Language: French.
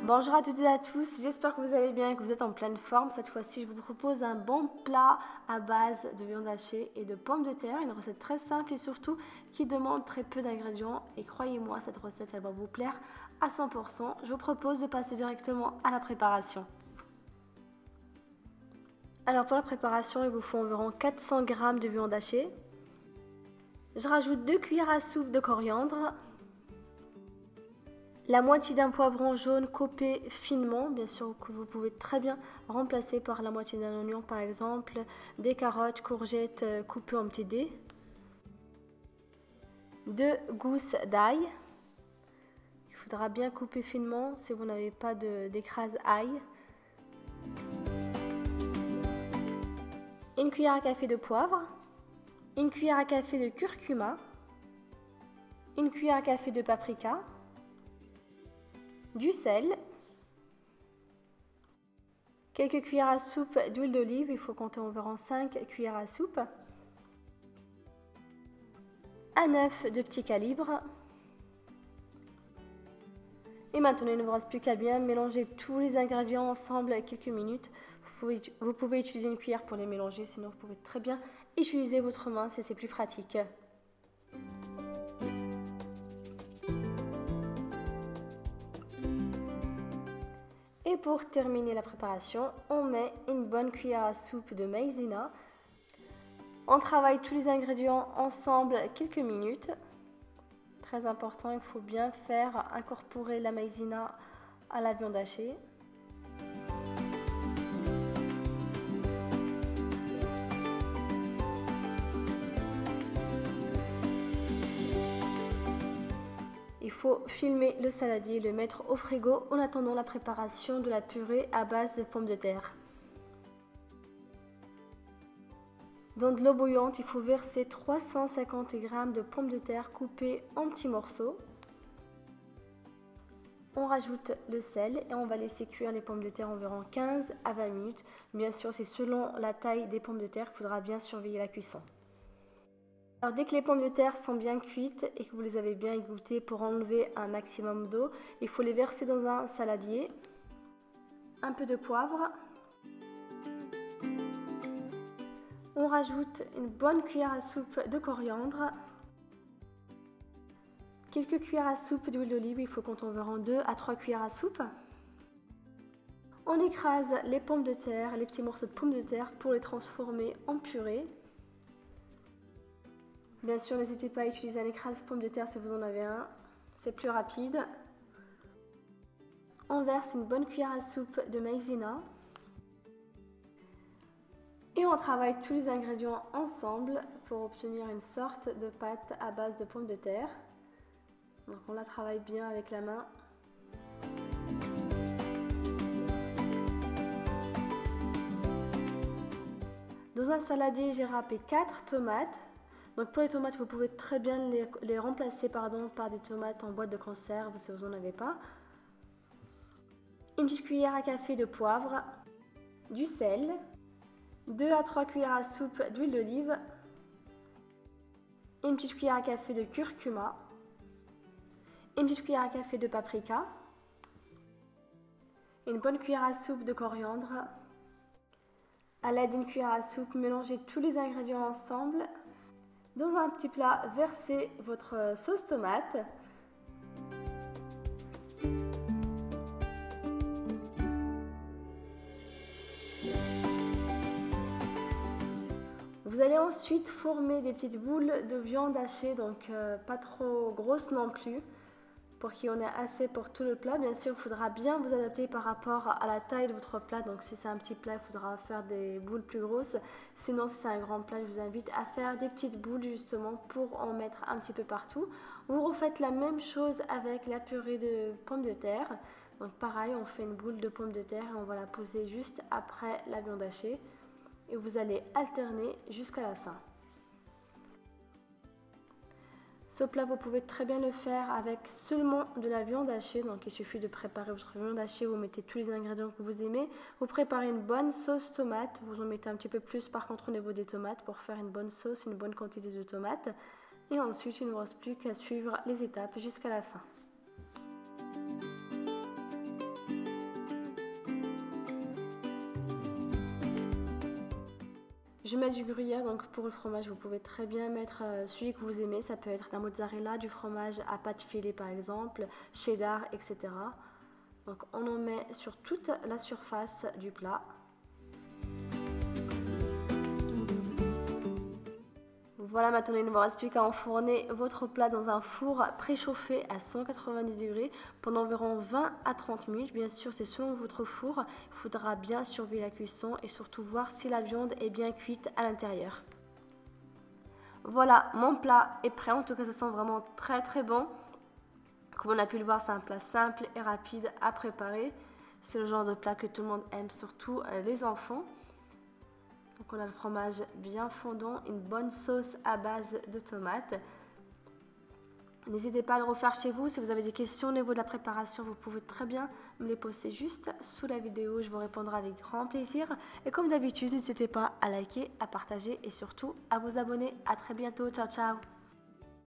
Bonjour à toutes et à tous, j'espère que vous allez bien et que vous êtes en pleine forme. Cette fois-ci, je vous propose un bon plat à base de viande hachée et de pommes de terre. Une recette très simple et surtout qui demande très peu d'ingrédients. Et croyez-moi, cette recette, elle va vous plaire à 100%. Je vous propose de passer directement à la préparation. Alors pour la préparation, il vous faut environ 400 g de viande hachée. Je rajoute 2 cuillères à soupe de coriandre. La moitié d'un poivron jaune coupé finement, bien sûr que vous pouvez très bien remplacer par la moitié d'un oignon par exemple, des carottes, courgettes coupées en petits dés, 2 gousses d'ail, il faudra bien couper finement si vous n'avez pas d'écrase ail, une cuillère à café de poivre, une cuillère à café de curcuma, une cuillère à café de paprika, du sel, quelques cuillères à soupe d'huile d'olive, il faut compter environ 5 cuillères à soupe, un œuf de petit calibre. Et maintenant, il ne vous reste plus qu'à bien mélanger tous les ingrédients ensemble quelques minutes. Vous pouvez utiliser une cuillère pour les mélanger, sinon vous pouvez très bien utiliser votre main si c'est plus pratique. Et pour terminer la préparation, on met une bonne cuillère à soupe de maïzena. On travaille tous les ingrédients ensemble quelques minutes. Très important, il faut bien faire incorporer la maïzena à la viande hachée. Il faut filmer le saladier et le mettre au frigo en attendant la préparation de la purée à base de pommes de terre. Dans de l'eau bouillante, il faut verser 350 g de pommes de terre coupées en petits morceaux. On rajoute le sel et on va laisser cuire les pommes de terre environ 15 à 20 minutes. Bien sûr, c'est selon la taille des pommes de terre, il faudra bien surveiller la cuisson. Alors dès que les pommes de terre sont bien cuites et que vous les avez bien égouttées pour enlever un maximum d'eau, il faut les verser dans un saladier, un peu de poivre. On rajoute une bonne cuillère à soupe de coriandre, quelques cuillères à soupe d'huile d'olive, il faut compter environ 2 à 3 cuillères à soupe. On écrase les pommes de terre, les petits morceaux de pommes de terre pour les transformer en purée. Bien sûr, n'hésitez pas à utiliser un écrase pommes de terre si vous en avez un, c'est plus rapide. On verse une bonne cuillère à soupe de maïzena. Et on travaille tous les ingrédients ensemble pour obtenir une sorte de pâte à base de pommes de terre. Donc on la travaille bien avec la main. Dans un saladier, j'ai râpé 4 tomates. Donc pour les tomates, vous pouvez très bien les remplacer par des tomates en boîte de conserve si vous n'en avez pas. Une petite cuillère à café de poivre, du sel, 2 à 3 cuillères à soupe d'huile d'olive, une petite cuillère à café de curcuma, une petite cuillère à café de paprika, une bonne cuillère à soupe de coriandre. À l'aide d'une cuillère à soupe, mélangez tous les ingrédients ensemble. Dans un petit plat, versez votre sauce tomate. Vous allez ensuite former des petites boules de viande hachée, donc pas trop grosses non plus, pour qu'il y en ait assez pour tout le plat. Bien sûr, il faudra bien vous adapter par rapport à la taille de votre plat. Donc si c'est un petit plat, il faudra faire des boules plus grosses. Sinon, si c'est un grand plat, je vous invite à faire des petites boules justement pour en mettre un petit peu partout. Vous refaites la même chose avec la purée de pommes de terre. Donc pareil, on fait une boule de pommes de terre et on va la poser juste après la viande hachée. Et vous allez alterner jusqu'à la fin. Ce plat, vous pouvez très bien le faire avec seulement de la viande hachée. Donc il suffit de préparer votre viande hachée, vous mettez tous les ingrédients que vous aimez. Vous préparez une bonne sauce tomate, vous en mettez un petit peu plus par contre au niveau des tomates pour faire une bonne sauce, une bonne quantité de tomates. Et ensuite, il ne vous reste plus qu'à suivre les étapes jusqu'à la fin. Je mets du gruyère, donc pour le fromage, vous pouvez très bien mettre celui que vous aimez. Ça peut être de la mozzarella, du fromage à pâte fêlée par exemple, cheddar, etc. Donc on en met sur toute la surface du plat. Voilà, maintenant il ne vous reste plus qu'à enfourner votre plat dans un four préchauffé à 190 degrés pendant environ 20 à 30 minutes. Bien sûr, c'est selon votre four. Il faudra bien surveiller la cuisson et surtout voir si la viande est bien cuite à l'intérieur. Voilà, mon plat est prêt. En tout cas, ça sent vraiment très très bon. Comme on a pu le voir, c'est un plat simple et rapide à préparer. C'est le genre de plat que tout le monde aime, surtout les enfants. Donc on a le fromage bien fondant, une bonne sauce à base de tomates. N'hésitez pas à le refaire chez vous. Si vous avez des questions au niveau de la préparation, vous pouvez très bien me les poster juste sous la vidéo. Je vous répondrai avec grand plaisir. Et comme d'habitude, n'hésitez pas à liker, à partager et surtout à vous abonner. À très bientôt. Ciao, ciao.